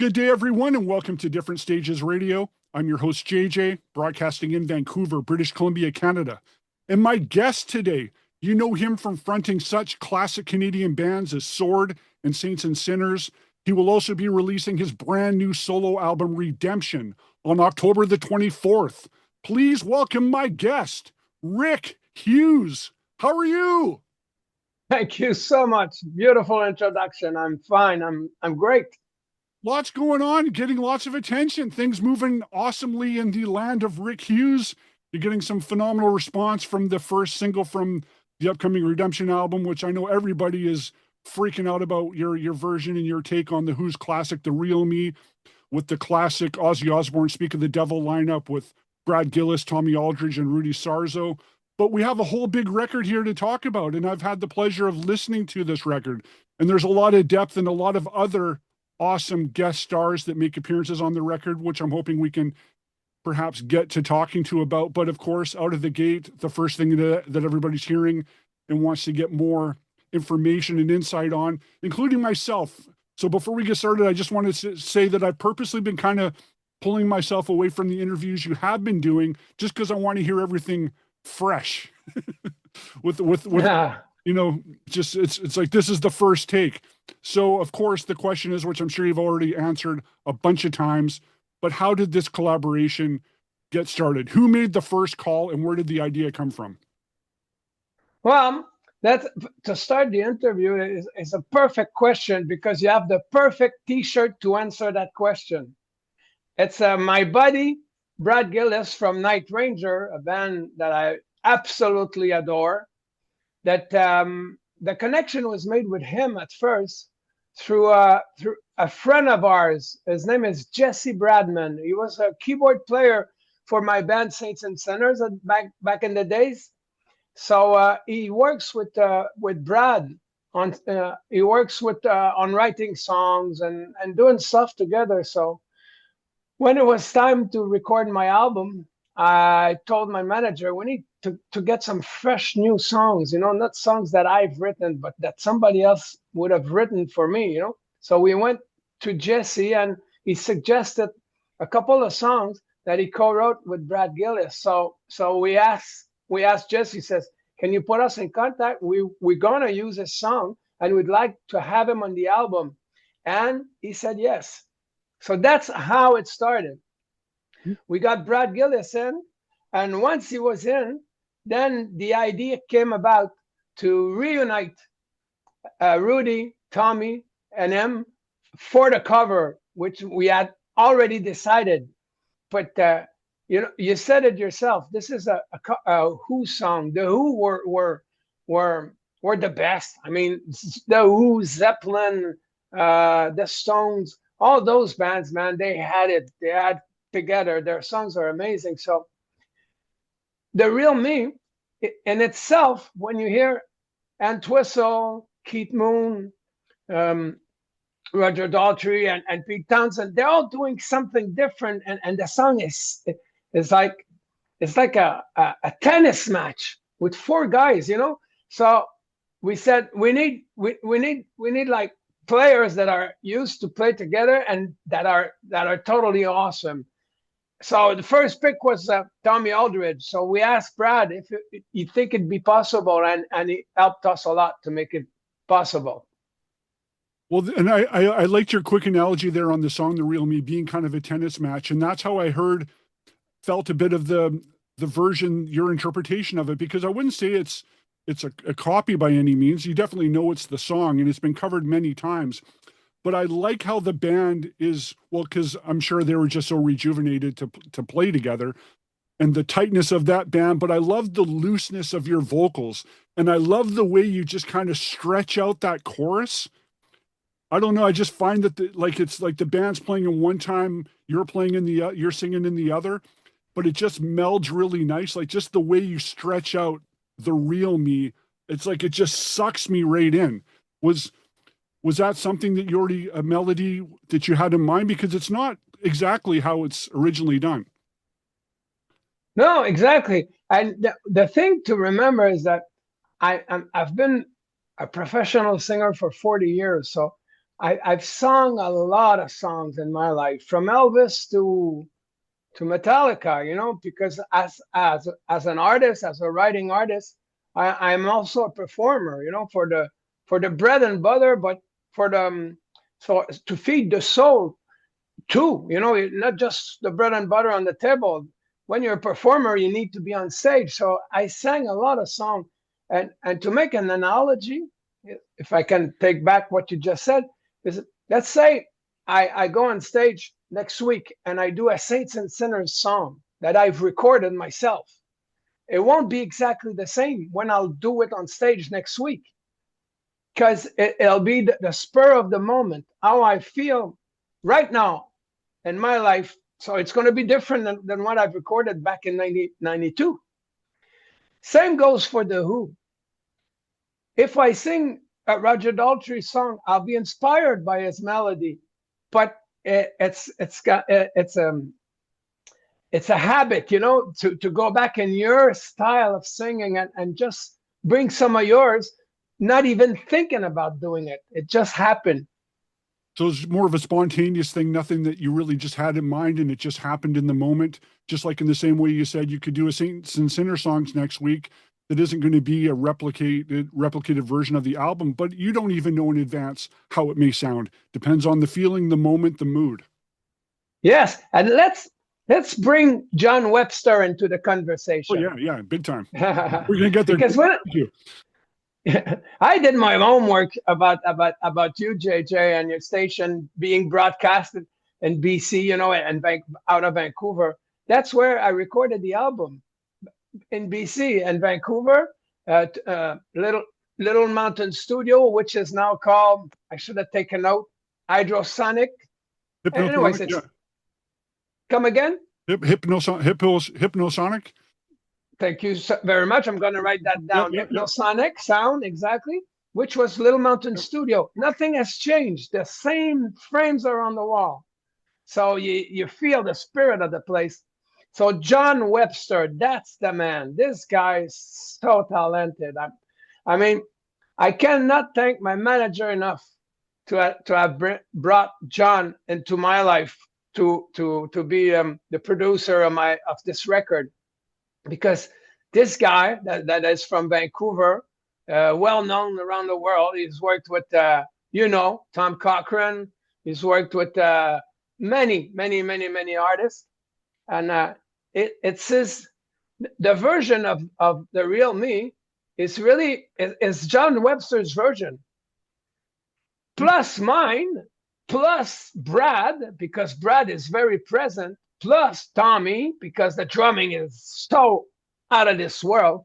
Good day, everyone, and welcome to Different Stages Radio. I'm your host, JJ, broadcasting in Vancouver, British Columbia, Canada. And my guest today, you know him from fronting such classic Canadian bands as Sword and Saints and Sinners. He will also be releasing his brand new solo album, Redemption, on October the 24th. Please welcome my guest, Rick Hughes. How are you? Thank you so much. Beautiful introduction. I'm fine. I'm great. Lots going on, getting lots of attention, things moving awesomely in the land of Rick Hughes. You're getting some phenomenal response from the first single from the upcoming Redemption album, which I know everybody is freaking out about your version and your take on the Who's classic, The Real Me, with the classic Ozzy Osbourne Speak of the Devil lineup with Brad Gillis, Tommy Aldridge, and Rudy Sarzo. But we have a whole big record here to talk about, and I've had the pleasure of listening to this record. And there's a lot of depth and a lot of other awesome guest stars that make appearances on the record, which I'm hoping we can perhaps get to talking to about. But of course, out of the gate, the first thing that everybody's hearing and wants to get more information and insight on, including myself. So before we get started, I just wanted to say that I've purposely been kind of pulling myself away from the interviews you have been doing, just because I want to hear everything fresh with Yeah. you know, just it's like this is the first take. So of course the question is, which I'm sure you've already answered a bunch of times, but how did this collaboration get started? Who made the first call and where did the idea come from? Well, that's to start the interview is a perfect question because you have the perfect T-shirt to answer that question. It's my buddy Brad Gillis from Night Ranger, a band that I absolutely adore. That the connection was made with him at first through a friend of ours. His name is Jesse Bradman. He was a keyboard player for my band Saints and Sinners back in the days. So he works with Brad on he works with on writing songs and doing stuff together. So when it was time to record my album, I told my manager we need to get some fresh new songs, not songs that I've written, but that somebody else would have written for me, So we went to Jesse and he suggested a couple of songs that he co-wrote with Brad Gillis. So we asked Jesse, says, can you put us in contact? We're gonna use a song and we'd like to have him on the album. And he said yes. So that's how it started. We got Brad Gillis in, and once he was in, then the idea came about to reunite Rudy, Tommy, and him for the cover, which we had already decided. But you said it yourself. This is a Who song. The Who were the best. I mean, the Who, Zeppelin, the Stones, all those bands, man, they had it. They had together. Their songs are amazing. So The Real Me in itself, when you hear Entwistle, Keith Moon, Roger Daltrey, and Pete Townsend, they're all doing something different. And the song is like a tennis match with four guys, So we said we need like players that are used to play together and that are totally awesome. So the first pick was Tommy Aldridge. So we asked Brad if you think it'd be possible, and he helped us a lot to make it possible. Well, and I liked your quick analogy there on the song "The Real Me" being kind of a tennis match, and that's how I felt a bit of the version, your interpretation of it, because I wouldn't say it's a copy by any means. You definitely know it's the song, and it's been covered many times. But I like how the band is, well, because I'm sure they were just so rejuvenated to play together and the tightness of that band. But I love the looseness of your vocals. And I love the way you just kind of stretch out that chorus. I don't know. I just find that it's like the band's playing in one time, you're playing in you're singing in the other, but it just melds really nice. Like just the way you stretch out The Real Me, it's like it just sucks me right in. Was that something that a melody that you had in mind? Because it's not exactly how it's originally done. No, exactly. And the thing to remember is that I've been a professional singer for 40 years. So I've sung a lot of songs in my life, from Elvis to Metallica, you know, because as an artist, as a writing artist, I'm also a performer, you know, for the bread and butter, but for the so to feed the soul too, you know, not just the bread and butter on the table. When you're a performer, you need to be on stage. So I sang a lot of songs, and to make an analogy, if I can take back what you just said, is let's say I go on stage next week and I do a Saints and Sinners song that I've recorded myself. It won't be exactly the same when I'll do it on stage next week, because it'll be the spur of the moment, how I feel right now in my life. So it's going to be different than what I've recorded back in 1992. Same goes for The Who. If I sing a Roger Daltrey song, I'll be inspired by his melody, but it's a habit, you know, to go back in your style of singing and just bring some of yours, not even thinking about doing it. It just happened. So it's more of a spontaneous thing, nothing that you really just had in mind, and it just happened in the moment. Just like in the same way you said you could do a Saints and Sinners songs next week, that isn't going to be a replicated version of the album, but you don't even know in advance how it may sound. Depends on the feeling, the moment, the mood. Yes, and let's bring Jon Webster into the conversation. Oh yeah, big time. We're going to get there. Because I did my homework about you, JJ, and your station being broadcasted in BC, you know, and out of Vancouver. That's where I recorded the album, in BC and Vancouver, at Little Mountain Studio, which is now called, I should have taken note, HippoSonic. Anyways, it's, come again? HippoSonic. Thank you very much. I'm going to write that down. HippoSonic sound, exactly, which was Little Mountain Studio. Nothing has changed. The same frames are on the wall. So you feel the spirit of the place. So Jon Webster, that's the man. This guy is so talented. I mean, I cannot thank my manager enough to have brought Jon into my life to be the producer of this record. Because this guy that is from Vancouver, well known around the world, he's worked with, Tom Cochrane. He's worked with many artists. And it's the version of the real me is Jon Webster's version. Plus mine, plus Brad, because Brad is very present, plus Tommy, because the drumming is so out of this world.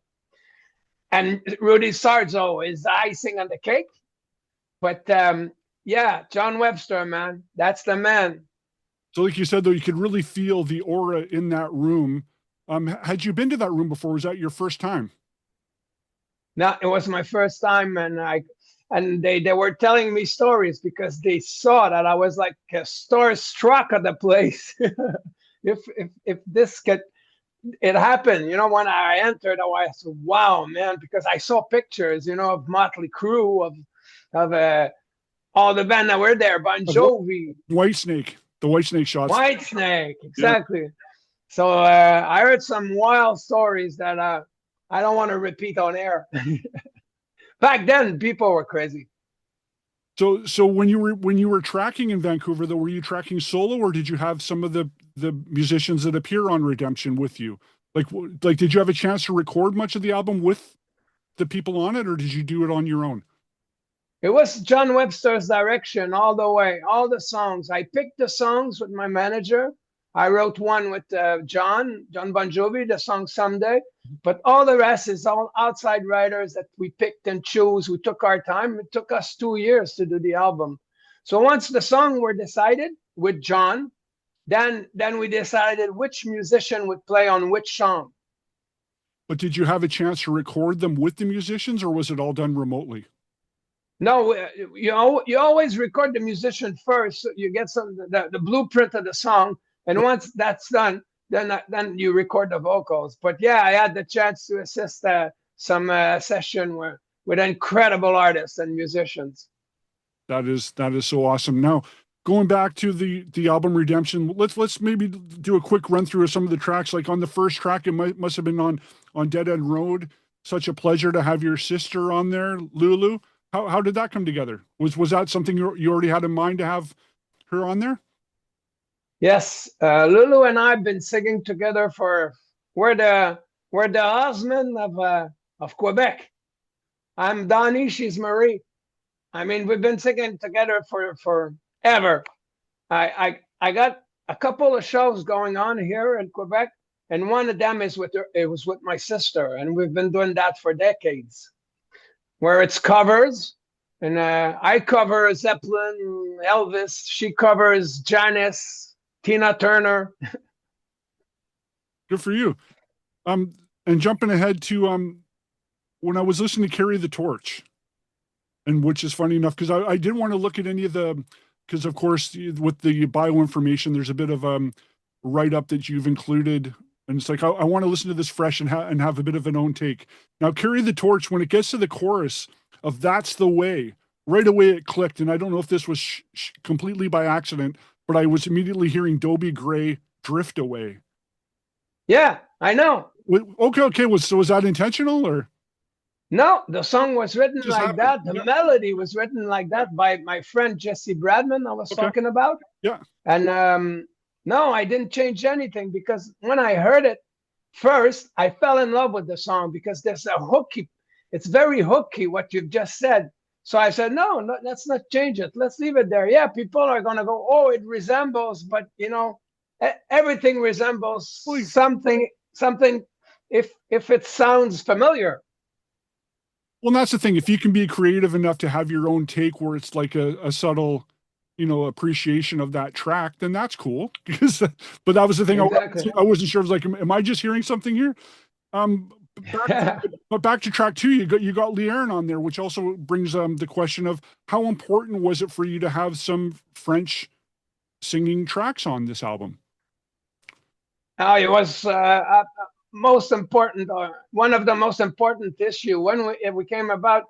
And Rudy Sarzo is icing on the cake. But Jon Webster, man, that's the man. So like you said, though, you could really feel the aura in that room. Had you been to that room before? Was that your first time? No, it was my first time. And they were telling me stories because they saw that I was like starstruck at the place. If this it happened, you know, when I entered, I was, wow, man, because I saw pictures, you know, of Motley Crue, of all the band that were there, Bon Jovi, Whitesnake, the Whitesnake shots. Whitesnake, exactly. Yeah. So I heard some wild stories that I don't want to repeat on air. Back then, people were crazy. So when you were tracking in Vancouver, though, were you tracking solo, or did you have some of the musicians that appear on Redemption with you? Like did you have a chance to record much of the album with the people on it, or did you do it on your own? It was Jon Webster's direction all the way, all the songs. I picked the songs with my manager. I wrote one with Jon Bon Jovi, the song Someday, but all the rest is all outside writers that we picked and chose. We took our time. It took us 2 years to do the album. So once the songs were decided with Jon, then we decided which musician would play on which song. But did you have a chance to record them with the musicians, or was it all done remotely? No, you always record the musician first. So you get the blueprint of the song. And once that's done, then you record the vocals. But yeah, I had the chance to assist some session with incredible artists and musicians. That is so awesome. Now, going back to the album Redemption, let's maybe do a quick run through of some of the tracks. Like on the first track, it must have been on Dead End Road. Such a pleasure to have your sister on there, Lulu. How did that come together? Was that something you already had in mind to have her on there? Yes, Lulu and I have been singing together for we're the husband of Quebec. I'm Donnie, she's Marie. I mean, we've been singing together for forever. I got a couple of shows going on here in Quebec, and one of them is it was with my sister, and we've been doing that for decades, where it's covers, and I cover Zeppelin, Elvis, she covers Janis, Tina Turner. Good for you. And jumping ahead to when I was listening to Carry the Torch, and which is funny enough because I didn't want to look at any of the, because of course with the bio information there's a bit of write up that you've included, and it's like I want to listen to this fresh and have a bit of an own take. Now, Carry the Torch, when it gets to the chorus of "That's the Way," right away it clicked, and I don't know if this was completely by accident, but I was immediately hearing Dobie Gray, "Drift Away." Yeah, I know. Okay. Was that intentional or? No, the song was written Just like happened. that. The melody was written like that by my friend Jesse Bradman I was talking about. Yeah. And no, I didn't change anything because when I heard it first, I fell in love with the song because there's a hooky. It's very hooky what you've just said. So I said, no, let's not change it. Let's leave it there. Yeah, people are going to go, oh, it resembles, but you know, everything resembles something if it sounds familiar. Well, that's the thing. If you can be creative enough to have your own take where it's like a subtle, appreciation of that track, then that's cool. Because, but that was the thing. Exactly. I wasn't sure. I was like, am I just hearing something here? But back to track 2, you got Lierne on there, which also brings the question of how important was it for you to have some French singing tracks on this album? Oh, it was most important, one of the most important issue when we came about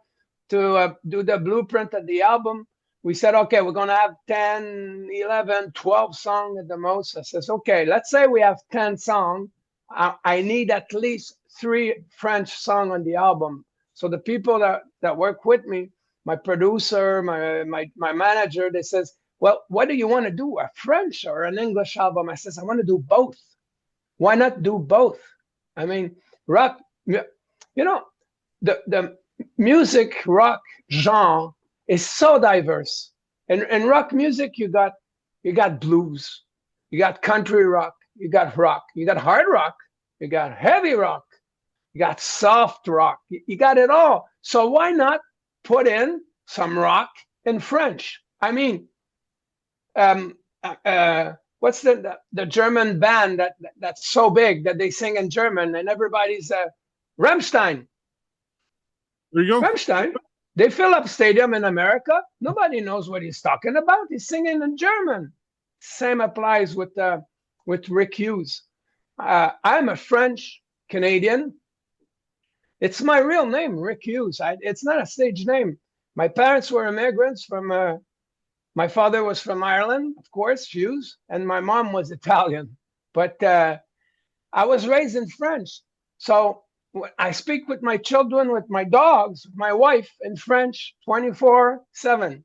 to do the blueprint of the album. We said, okay, we're going to have 10, 11, 12 songs at the most. I says, okay, let's say we have 10 songs. I need at least 3 French songs on the album. So the people that work with me, my producer, my manager, they says, well, what do you want to do, a French or an English album? I says, I want to do both. Why not do both? I mean, rock, the music rock genre is so diverse. And rock music, you got blues, you got country rock, you got hard rock, you got heavy rock, you got soft rock, you got it all. So why not put in some rock in French? I mean, what's the German band that's so big that they sing in German and everybody's Rammstein. There you go. Rammstein. They fill up stadium in America. Nobody knows what he's talking about. He's singing in German. Same applies with Rick Hughes. I'm a French Canadian. It's my real name, Rick Hughes. It's not a stage name. My parents were immigrants from. My father was from Ireland, of course, Hughes, and my mom was Italian. But I was raised in French. So I speak with my children, with my dogs, my wife in French 24/7.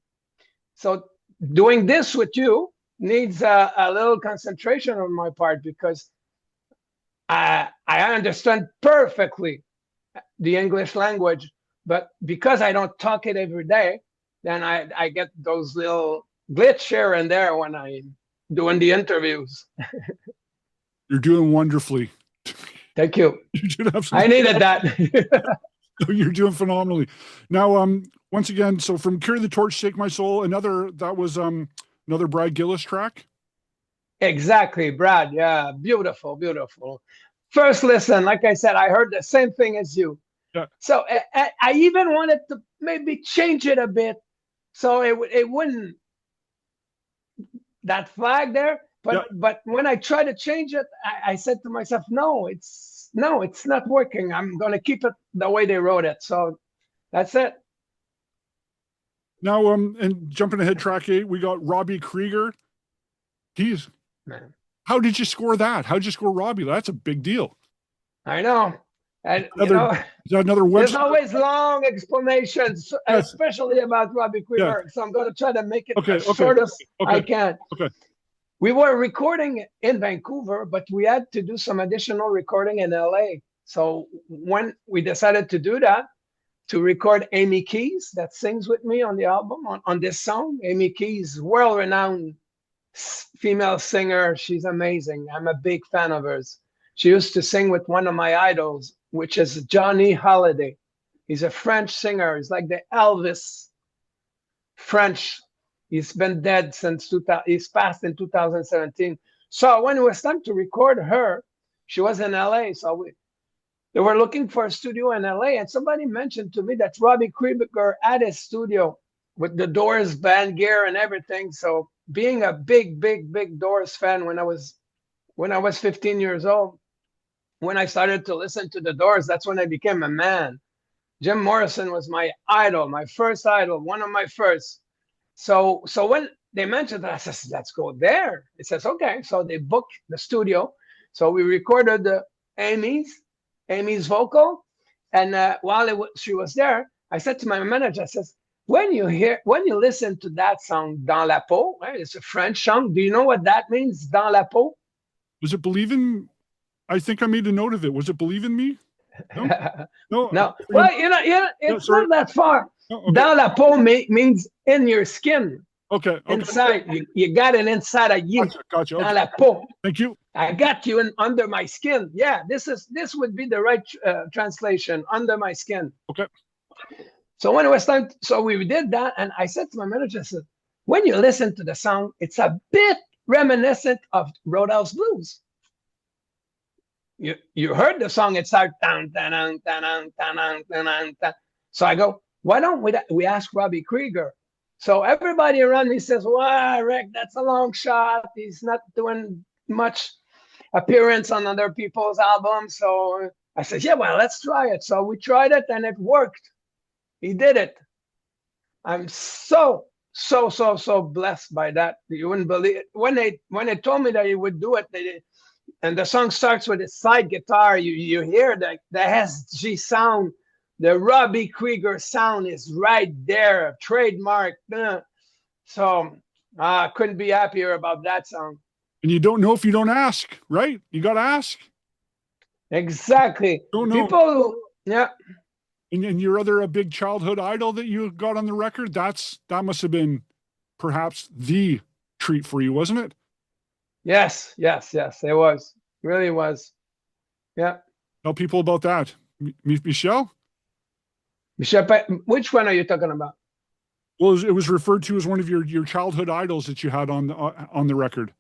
So doing this with you needs a little concentration on my part because I understand perfectly the English language, but because I don't talk it every day, then I get those little glitch here and there when I'm doing the interviews. You're doing wonderfully. Thank you. I needed that. You're doing phenomenally. Now, once again, so from Carry the Torch, Shake My Soul, that was another Brad Gillis track? Exactly, Brad. Yeah, beautiful, beautiful. First listen, like I said, I heard the same thing as you. Yeah. So I even wanted to maybe change it a bit so it wouldn't, that flag there. But when I tried to change it, I said to myself, no, it's not working. I'm going to keep it the way they wrote it. So that's it. Now, and jumping ahead, track 8, we got Robbie Krieger. He's, Man, how did you score that? How did you score Robbie? That's a big deal. I know. And, Another, is that another there's Webster? always long explanations, Yes. especially about Robbie Krieger. Yes. So I'm going to try to make it Okay, as okay, short as okay, I can. okay. We were recording in Vancouver, but we had to do some additional recording in LA. So when we decided to do that, to record Amy Keys, that sings with me on the album, on this song. Amy Keys, world-renowned female singer. She's amazing. I'm a big fan of hers. She used to sing with one of my idols, which is Johnny Hallyday. He's a French singer. He's like the Elvis French. He's been dead since 2000. He's passed in 2017. So when it was time to record her, she was in LA. So they were looking for a studio in LA, and somebody mentioned to me that Robbie Krieger had his studio with the Doors band gear and everything. So being a big Doors fan when I was 15 years old, when I started to listen to the Doors, that's when I became a man. Jim Morrison was my idol, my first idol, one of my first. So when they mentioned that, I said, let's go there. It says, okay. So they booked the studio. So we recorded Amy's vocal. And while she was there, I said to my manager, I says, when you listen to that song, Dans la peau, right? It's a French song. Do you know what that means, Dans la peau? Was it Believe in? I think I made a note of it. Was it Believe in Me? No. No. Well, it's not that far. Oh, okay. Dans la peau means in your skin. Okay. Inside. You got it inside of you. Gotcha. Dans la peau. Thank you. I got you under my skin. Yeah, this would be the right translation, under my skin. Okay. So when it was time, so we did that, and I said to my manager, I said, when you listen to the song, it's a bit reminiscent of Roadhouse Blues. You heard the song, it's like down, down, down, down, down, down, down. So I go, why don't we ask Robbie Krieger? So everybody around me says, well, Rick, that's a long shot. He's not doing much appearance on other people's albums. So I said, yeah, well, let's try it. So we tried it and it worked. He did it. I'm so blessed by that. You wouldn't believe it. When they told me that he would do it, and the song starts with a slide guitar, you hear the SG sound, the Robbie Krieger sound is right there, trademark. So I couldn't be happier about that song. And you don't know if you don't ask, right? You got to ask. Exactly. Don't know. People, yeah. And your other big childhood idol that you got on the record, that must have been perhaps the treat for you, wasn't it? Yes, it was. Really was. Yeah. Tell people about that. Michel? Which one are you talking about? Well, it was referred to as one of your childhood idols that you had on the record.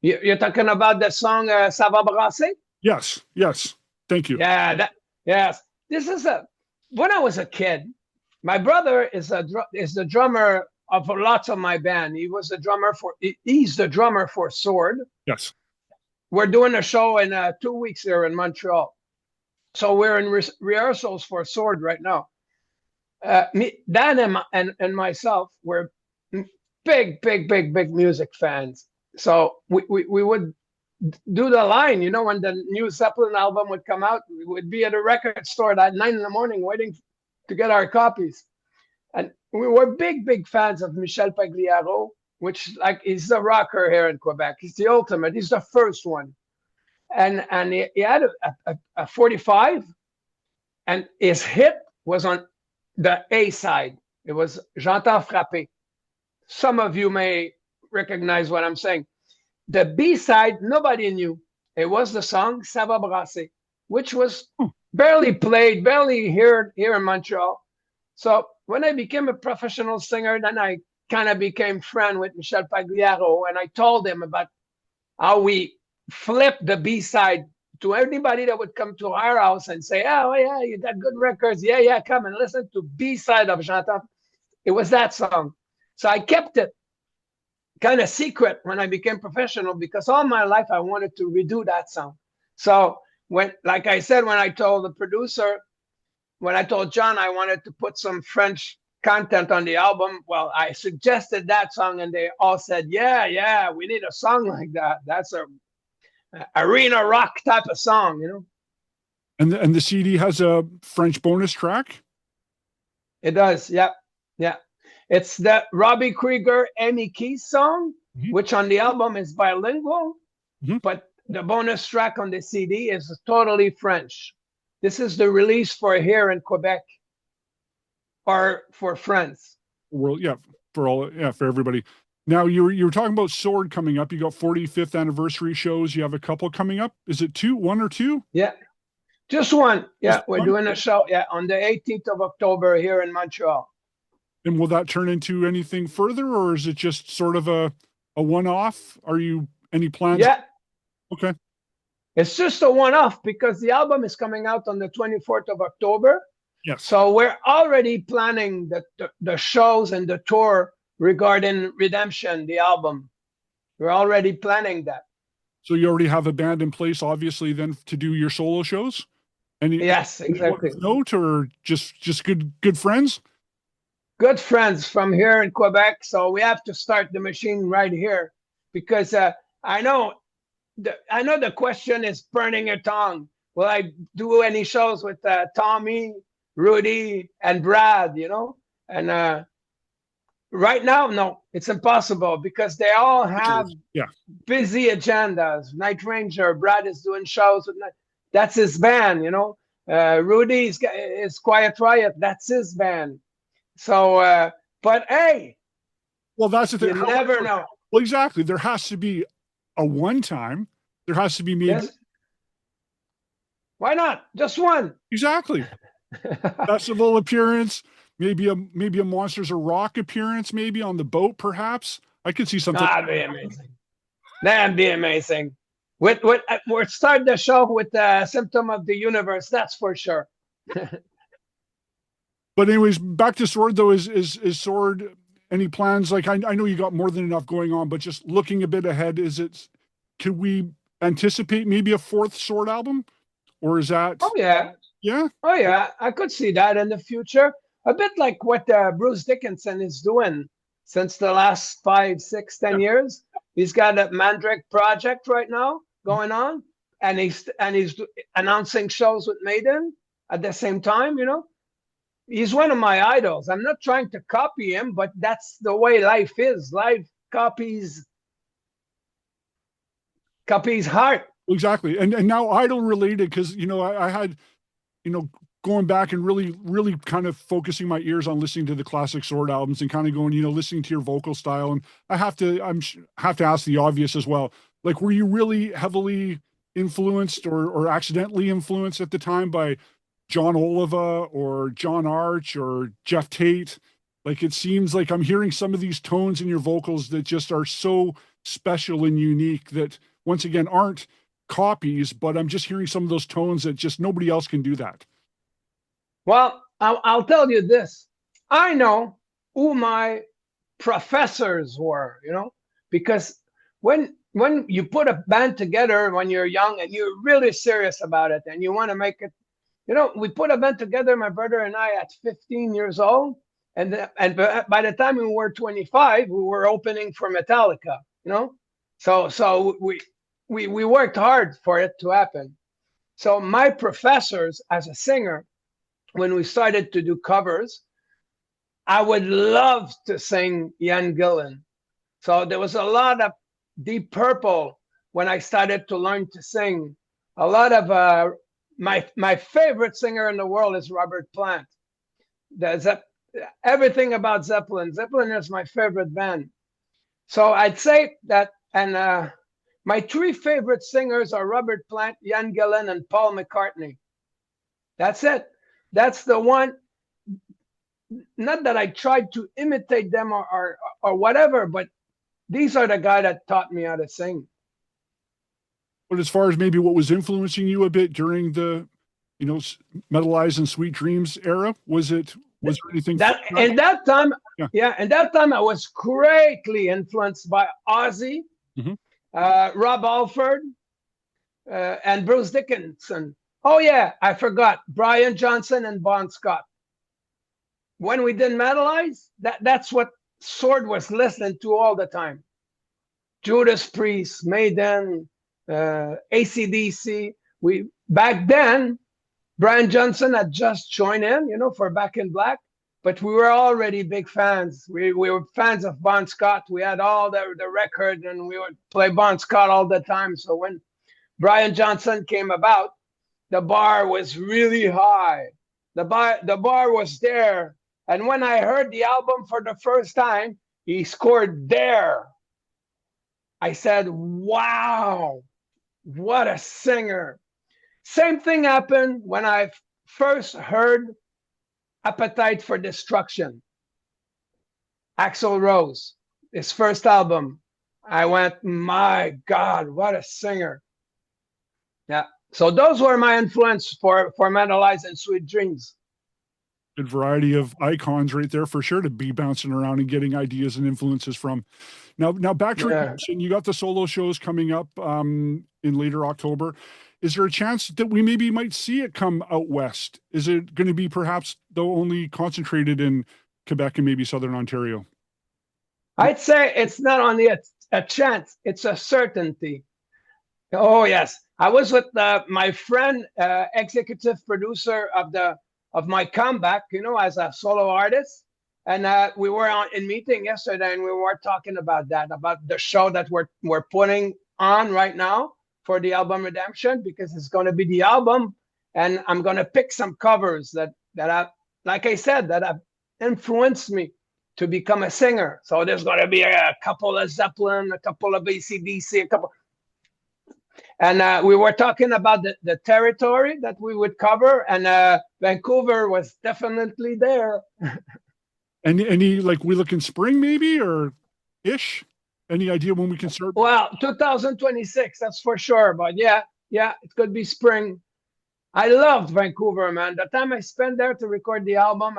You're talking about the song Ça va brasser? Yes. Thank you. Yeah, yes. This is when I was a kid, my brother is the drummer of lots of my band. He's the drummer for Sword. Yes. We're doing a show in 2 weeks here in Montreal. So we're in rehearsals for Sword right now. Dan and myself were big music fans. So we would do the line, when the new Zeppelin album would come out, we would be at a record store at 9 in the morning waiting to get our copies. And we were big fans of Michel Pagliaro, which he's the rocker here in Quebec. He's the ultimate. He's the first one. And he had a 45, and his hit was on the A side. It was J'entends frapper. Some of you may recognize what I'm saying. The B side, nobody knew. It was the song Ça va brasser, which was barely played, barely heard here in Montreal. So when I became a professional singer, then I kind of became friend with Michel Pagliaro, and I told him about how we flipped the B side to anybody that would come to our house and say, oh yeah, you got good records. Yeah, come and listen to B side of J'entends. It was that song. So I kept it kind of secret when I became professional, because all my life I wanted to redo that song. So like I said, when I told the producer, when I told John I wanted to put some French content on the album. Well, I suggested that song, and they all said, yeah, we need a song like that. That's a arena rock type of song, you know. And the CD has a French bonus track? It does, yeah. It's the Robbie Krieger, Amy Keys song, which on the album is bilingual, but the bonus track on the CD is totally French. This is the release for here in Quebec or for France. Well, yeah, for everybody. Now you were talking about Sword coming up. You got 45th anniversary shows. You have a couple coming up. Is it one or two? Yeah, just one. Yeah, just we're one? doing a show. Yeah, on the 18th of October here in Montreal. And will that turn into anything further, or is it just sort of a one-off? Are you any plans? Yeah. Okay. It's just a one-off because the album is coming out on the 24th of October. Yes. So we're already planning the shows and the tour regarding Redemption, the album. We're already planning that. So you already have a band in place, obviously, then to do your solo shows? Yes, exactly. Note or just good friends? Good friends from here in Quebec. So we have to start the machine right here because I know the question is burning your tongue. Will I do any shows with Tommy, Rudy, and Brad, you know? And right now, no, it's impossible because they all have busy agendas. Night Ranger, Brad is doing shows with that's his band, you know? Rudy is Quiet Riot, that's his band. So, but hey, well, that's the thing. You never know. Well, exactly. There has to be a one time. There has to be maybe. Yes. Why not? Just one. Exactly. Festival appearance, maybe a Monsters of Rock appearance, maybe on the boat, perhaps. I could see something. That'd be amazing. That'd be amazing. We're starting the show with the Symptom of the Universe. That's for sure. But anyways, back to Sword though, is Sword any plans? Like I know you got more than enough going on, but just looking a bit ahead, could we anticipate maybe a fourth Sword album? Or is that? Oh yeah. Yeah. Oh yeah. I could see that in the future. A bit like what Bruce Dickinson is doing since the last 5, 6, 10 years. He's got a Mandrake project right now going on, and he's announcing shows with Maiden at the same time, you know. He's one of my idols. I'm not trying to copy him, but that's the way life is. Life copies heart. Exactly. And now idol related, because you know, I had, you know, going back and really kind of focusing my ears on listening to the classic Sword albums and kind of going, you know, listening to your vocal style. And I have to ask the obvious as well. Like, were you really heavily influenced or accidentally influenced at the time by John Oliva or John Arch or Jeff Tate? Like, it seems like I'm hearing some of these tones in your vocals that just are so special and unique that once again aren't copies, but I'm just hearing some of those tones that just nobody else can do that. Well, I'll tell you this. I know who my professors were, you know, because when you put a band together when you're young and you're really serious about it and you want to make it, you know, we put a band together, my brother and I, at 15 years old. And by the time we were 25, we were opening for Metallica, you know? So we worked hard for it to happen. So my professors as a singer, when we started to do covers, I would love to sing Ian Gillan. So there was a lot of Deep Purple when I started to learn to sing. A lot of my favorite singer in the world is Robert Plant. Everything about Zeppelin. Zeppelin is my favorite band. So I'd say that, and my 3 favorite singers are Robert Plant, Ian Gillan, and Paul McCartney. That's it. That's the one. Not that I tried to imitate them or whatever, but these are the guys that taught me how to sing. But as far as maybe what was influencing you a bit during the, you know, Metal Eyes and Sweet Dreams era, was there anything in that time? Yeah, in that time I was greatly influenced by Ozzy, Rob Alford, and Bruce Dickinson. Oh yeah, I forgot Brian Johnson and Bon Scott. when we did Metalize, that's what Sword was listening to all the time. Judas Priest, Maiden, AC/DC. Back then, Brian Johnson had just joined in, you know, for Back in Black, but we were already big fans. We were fans of Bon Scott. We had all the record, and we would play Bon Scott all the time. So when Brian Johnson came about, the bar was really high. The bar was there. And when I heard the album for the first time, he scored there. I said, wow, what a singer. Same thing happened when I first heard Appetite for Destruction. Axl Rose, his first album. I went, my God, what a singer. Yeah. So those were my influence for Metalize and Sweet Dreams. Good variety of icons right there for sure to be bouncing around and getting ideas and influences from. Now back to Redemption. You got the solo shows coming up in later October. Is there a chance that we maybe might see it come out west? Is it going to be perhaps though only concentrated in Quebec and maybe Southern Ontario? I'd say it's not only a chance, it's a certainty. Oh yes, I was with my friend, executive producer of my comeback, you know, as a solo artist. And we were in meeting yesterday, and we were talking about that, about the show that we're putting on right now for the album Redemption, because it's going to be the album, and I'm going to pick some covers that have, like I said, that have influenced me to become a singer. So there's going to be a couple of Zeppelin, a couple of AC/DC, a couple. And we were talking about the territory that we would cover, and Vancouver was definitely there. Any like we look in spring maybe or ish? Any idea when we can start? Well, 2026, that's for sure. But yeah, it could be spring. I loved Vancouver, man. The time I spent there to record the album,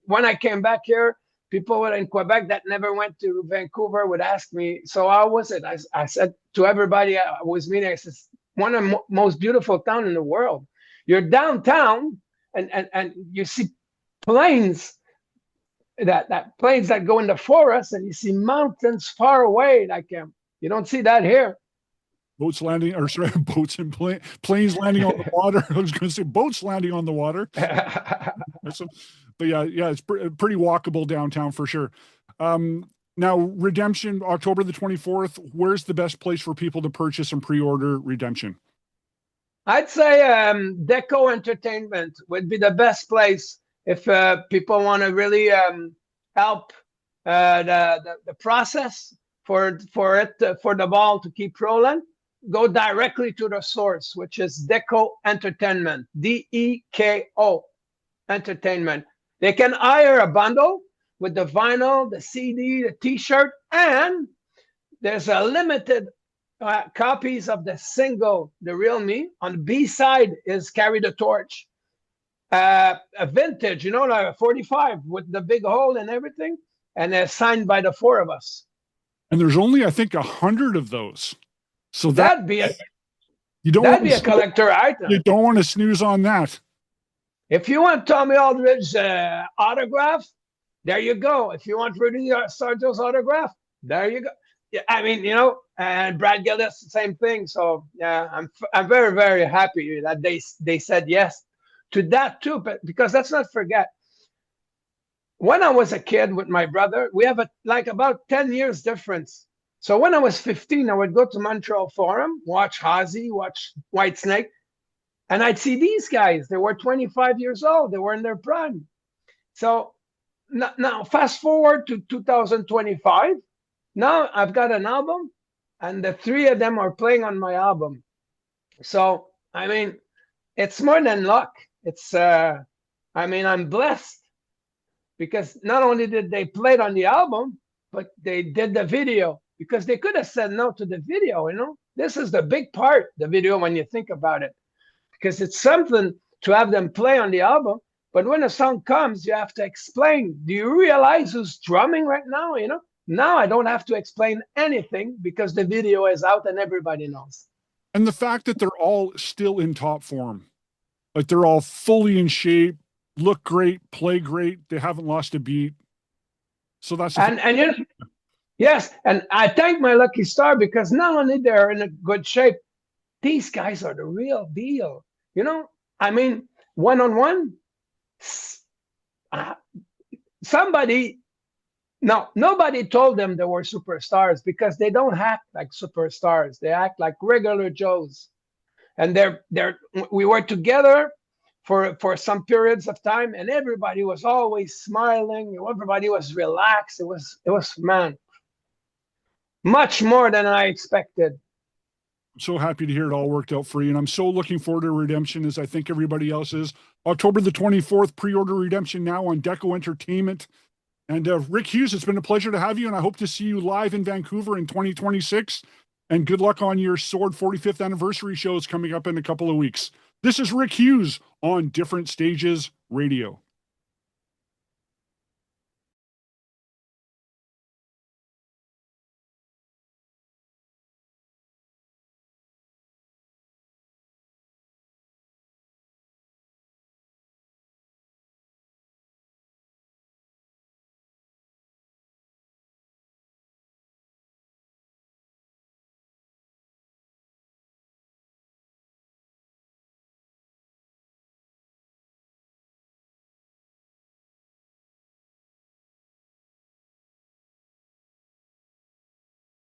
when I came back here, people in Quebec that never went to Vancouver would ask me, so how was it? I said to everybody I was meeting, I said, one of the most beautiful town in the world. You're downtown and you see plains, that plains that go in the forest, and you see mountains far away. Like you don't see that here. Boats landing, or sorry, boats and planes landing on the water. I was going to say boats landing on the water. But yeah, it's pretty walkable downtown for sure. Now, Redemption, October the 24th, where's the best place for people to purchase and pre-order Redemption? I'd say Deco Entertainment would be the best place if people want to really help the process for the ball to keep rolling. Go directly to the source, which is Deco Entertainment, DEKO Entertainment. They can hire a bundle with the vinyl, the CD, the T-shirt, and there's a limited copies of the single, The Real Me. On the B side is Carry the Torch, a vintage, you know, like a 45 with the big hole and everything, and they're signed by the four of us. And there's only, I think, 100 of those. So that'd be a collector item. You don't want to snooze on that. If you want Tommy Aldridge autograph, there you go. If you want Rudy Sarzo's autograph, there you go. Yeah, I mean, you know, and Brad Gillis, same thing. So yeah, I'm very, very happy that they said yes to that too. But because let's not forget, when I was a kid with my brother, we have about 10 years difference. So when I was 15, I would go to Montreal Forum, watch Ozzy, watch Whitesnake, and I'd see these guys. They were 25 years old. They were in their prime. So now fast forward to 2025. Now I've got an album, and the three of them are playing on my album. So, I mean, it's more than luck. It's, I'm blessed because not only did they play it on the album, but they did the video, because they could have said no to the video, you know? This is the big part, the video, when you think about it, because it's something to have them play on the album. But when a song comes, you have to explain. Do you realize who's drumming right now, you know? Now I don't have to explain anything because the video is out and everybody knows. And the fact that they're all still in top form, like they're all fully in shape, look great, play great. They haven't lost a beat. So that's and you know, yes, and I thank my lucky star because not only they're in a good shape, these guys are the real deal. You know, I mean, one-on-one, somebody, no, nobody told them they were superstars because they don't act like superstars. They act like regular Joes. And we were together for some periods of time, and everybody was always smiling. Everybody was relaxed. It was man, much more than I expected. I'm so happy to hear it all worked out for you. And I'm so looking forward to Redemption, as I think everybody else is. October the 24th, pre-order Redemption now on Deco Entertainment. And Rick Hughes, it's been a pleasure to have you, and I hope to see you live in Vancouver in 2026. And good luck on your Sword 45th anniversary shows coming up in a couple of weeks. This is Rick Hughes on Different Stages Radio.